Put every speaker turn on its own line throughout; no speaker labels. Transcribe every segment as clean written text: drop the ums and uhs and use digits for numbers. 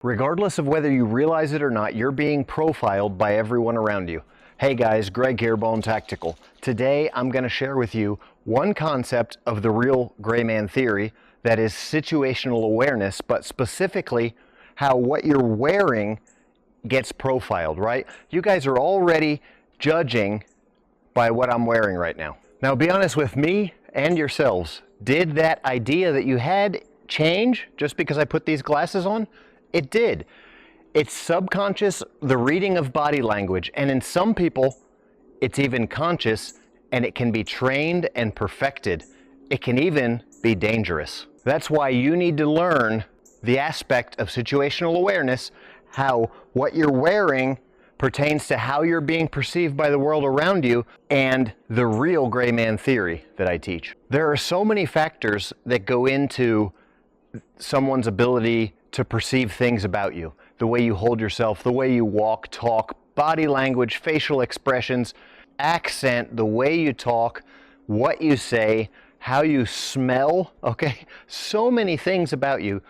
Regardless of whether you realize it or not, you're being profiled by everyone around you. Hey guys, Greg here, Bone Tactical. Today I'm going to share with you one concept of the real gray man theory, that is situational awareness, but specifically how what you're wearing gets profiled, right? You guys are already judging by what I'm wearing right now. Now be honest with me and yourselves. Did that idea that you had change just because I put these glasses on? It did. It's subconscious, the reading of body language, and in some people, it's even conscious, and it can be trained and perfected. It can even be dangerous. That's why you need to learn the aspect of situational awareness, how what you're wearing pertains to how you're being perceived by the world around you, and the real gray man theory that I teach. There are so many factors that go into someone's ability to perceive things about you. The way you hold yourself, the way you walk, talk, body language, facial expressions, accent, the way you talk, what you say, how you smell, okay? So many things about you,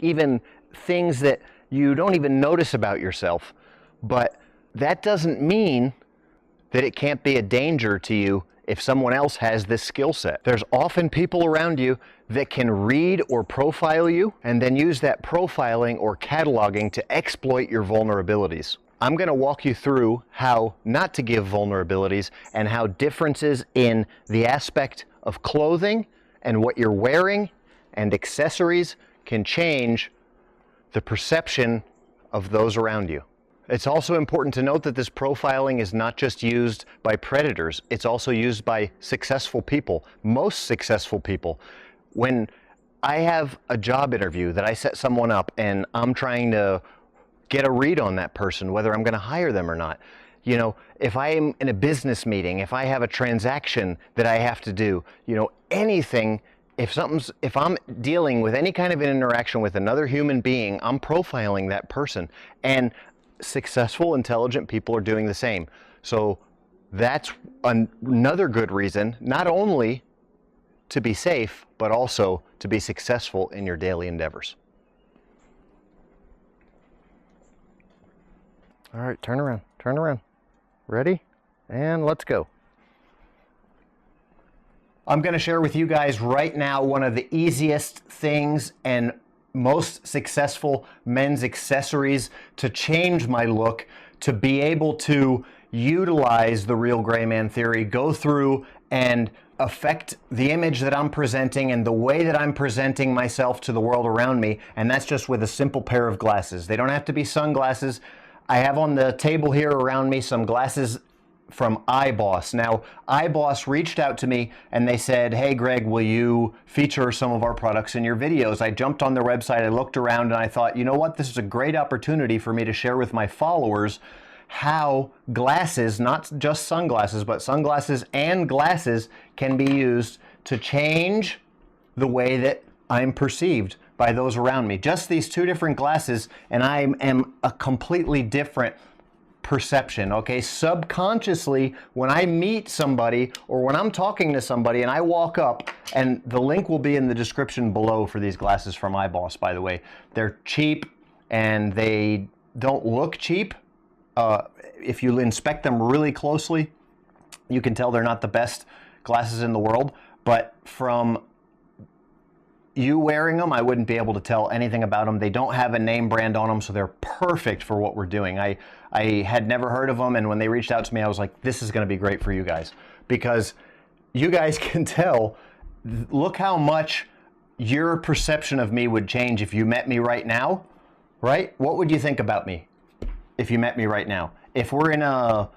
even things that you don't even notice about yourself. But that doesn't mean that it can't be a danger to you if someone else has this skill set. There's often people around you that can read or profile you and then use that profiling or cataloging to exploit your vulnerabilities. I'm going to walk you through how not to give vulnerabilities and how differences in the aspect of clothing and what you're wearing and accessories can change the perception of those around you. It's also important to note that this profiling is not just used by predators, it's also used by successful people, most successful people. When I have a job interview that I set someone up and I'm trying to get a read on that person, whether I'm going to hire them or not, you know, if I'm in a business meeting, if I have a transaction that I have to do, you know, anything, if I'm dealing with any kind of an interaction with another human being, I'm profiling that person. And successful, intelligent people are doing the same. So that's another good reason, not only to be safe, but also to be successful in your daily endeavors. All right, turn around, turn around. Ready? And let's go. I'm going to share with you guys right now one of the easiest things and most successful men's accessories to change my look, to be able to utilize the real gray man theory, go through and affect the image that I'm presenting and the way that I'm presenting myself to the world around me. And that's just with a simple pair of glasses. They don't have to be sunglasses. I have on the table here around me some glasses from iBoss. Now, iBoss reached out to me and they said, hey Greg, will you feature some of our products in your videos? I jumped on their website, I looked around, and I thought, you know what, this is a great opportunity for me to share with my followers how glasses, not just sunglasses, but sunglasses and glasses can be used to change the way that I'm perceived by those around me. Just these two different glasses and I am a completely different perception, okay? Subconsciously, when I meet somebody or when I'm talking to somebody and I walk up, and the link will be in the description below for these glasses from iBoss, by the way. They're cheap and they don't look cheap. If you inspect them really closely, you can tell they're not the best glasses in the world, but from you wearing them, I wouldn't be able to tell anything about them. They don't have a name brand on them, so they're perfect for what we're doing. I had never heard of them, and when they reached out to me, I was like, this is going to be great for you guys, because you guys can tell, look how much your perception of me would change if you met me right now, right? What would you think about me if you met me right now? If we're in a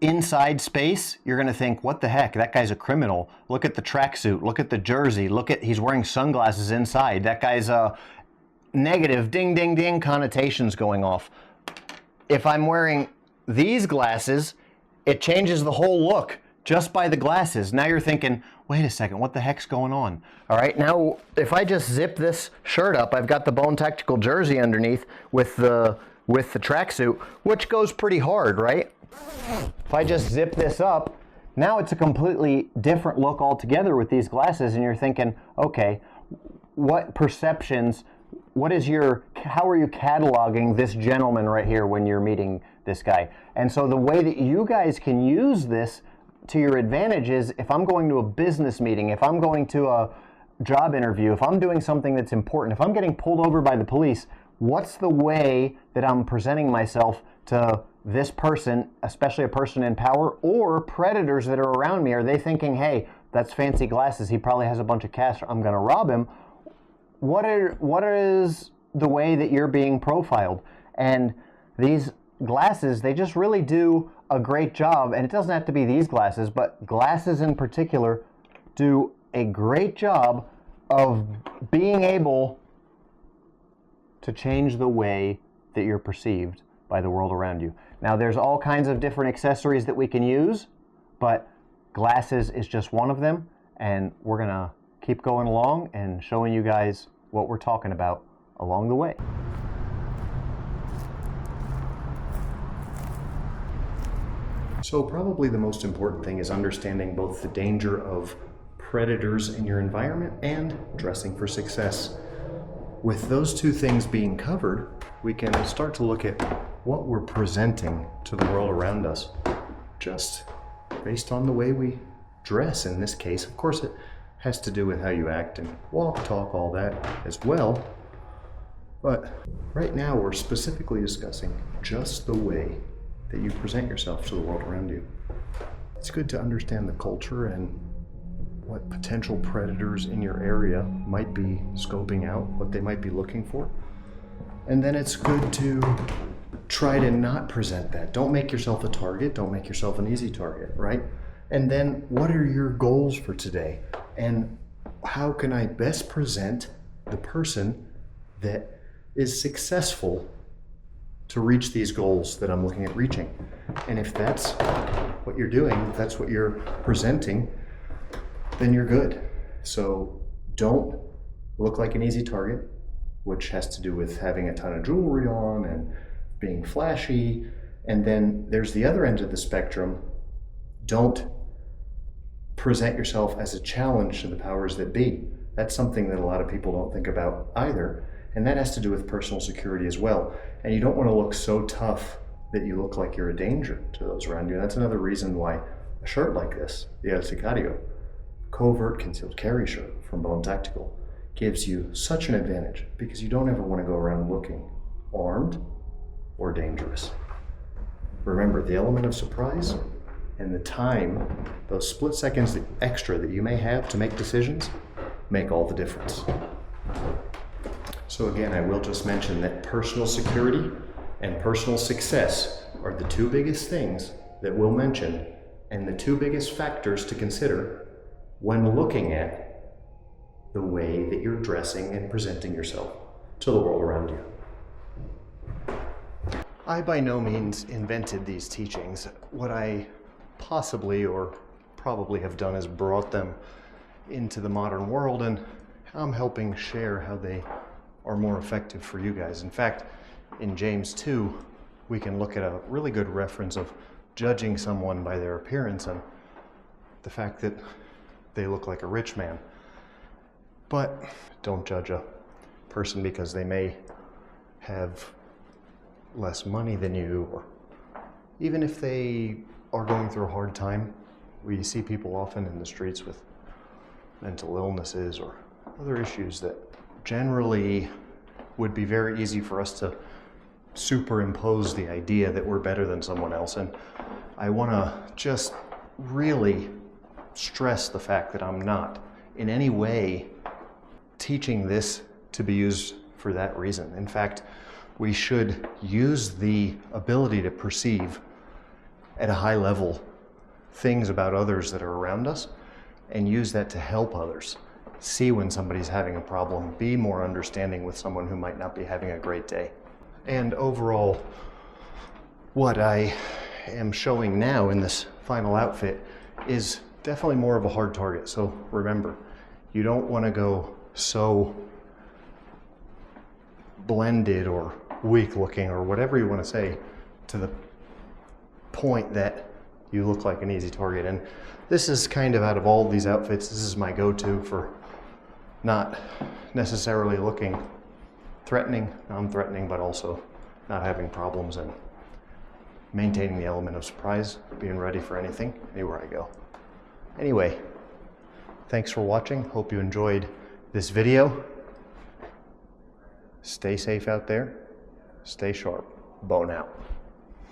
inside space, you're going to think, what the heck, that guy's a criminal. Look at the tracksuit, look at the jersey, look at, he's wearing sunglasses inside. That guy's negative ding ding ding connotations going off. If I'm wearing these glasses, it changes the whole look just by the glasses. Now you're thinking, wait a second, what the heck's going on? All right, now if I just zip this shirt up, I've got the Bone Tactical jersey underneath with the tracksuit, which goes pretty hard, right? If I just zip this up, now it's a completely different look altogether with these glasses, and you're thinking, okay, what perceptions how are you cataloging this gentleman right here when you're meeting this guy? And so the way that you guys can use this to your advantage is, if I'm going to a business meeting, if I'm going to a job interview, if I'm doing something that's important, if I'm getting pulled over by the police, what's the way that I'm presenting myself to this person, especially a person in power, or predators that are around me? Are they thinking, hey, that's fancy glasses, he probably has a bunch of cash, I'm going to rob him? What is the way that you're being profiled? And these glasses, they just really do a great job. And it doesn't have to be these glasses, but glasses in particular do a great job of being able to change the way that you're perceived by the world around you. Now, there's all kinds of different accessories that we can use, but glasses is just one of them. And we're going to keep going along and showing you guys what we're talking about along the way. So probably the most important thing is understanding both the danger of predators in your environment and dressing for success. With those two things being covered, we can start to look at what we're presenting to the world around us, just based on the way we dress in this case. Of course, it has to do with how you act and walk, talk, all that as well. But right now we're specifically discussing just the way that you present yourself to the world around you. It's good to understand the culture and what potential predators in your area might be scoping out, what they might be looking for. And then it's good to try to not present that. Don't make yourself a target. Don't make yourself an easy target, right? And then what are your goals for today? And how can I best present the person that is successful to reach these goals that I'm looking at reaching? And if that's what you're doing, if that's what you're presenting, then you're good. So don't look like an easy target, which has to do with having a ton of jewelry on and being flashy. And then there's the other end of the spectrum. Don't present yourself as a challenge to the powers that be. That's something that a lot of people don't think about either. And that has to do with personal security as well. And you don't want to look so tough that you look like you're a danger to those around you. And that's another reason why a shirt like this, the El Sicario, covert concealed carry shirt from Bone Tactical, gives you such an advantage, because you don't ever want to go around looking armed or dangerous. Remember, the element of surprise and the time, those split seconds extra that you may have to make decisions, make all the difference. So again, I will just mention that personal security and personal success are the two biggest things that we'll mention, and the two biggest factors to consider when looking at the way that you're dressing and presenting yourself to the world around you. I by no means invented these teachings. What I possibly or probably have done is brought them into the modern world, and I'm helping share how they are more effective for you guys. In fact, in James 2, we can look at a really good reference of judging someone by their appearance and the fact that they look like a rich man. But don't judge a person because they may have less money than you, or even if they are going through a hard time. We see people often in the streets with mental illnesses or other issues that generally would be very easy for us to superimpose the idea that we're better than someone else. And I want to just really stress the fact that I'm not in any way teaching this to be used for that reason. In fact, we should use the ability to perceive at a high level things about others that are around us and use that to help others see when somebody's having a problem, be more understanding with someone who might not be having a great day. And overall, what I am showing now in this final outfit is definitely more of a hard target. So remember, you don't want to go so blended or weak looking or whatever you want to say to the point that you look like an easy target. And this is kind of, out of all these outfits, this is my go-to for not necessarily looking threatening, non-threatening, but also not having problems and maintaining the element of surprise, being ready for anything, anywhere I go. Anyway, thanks for watching. Hope you enjoyed this video. Stay safe out there. Stay sharp. Bone out.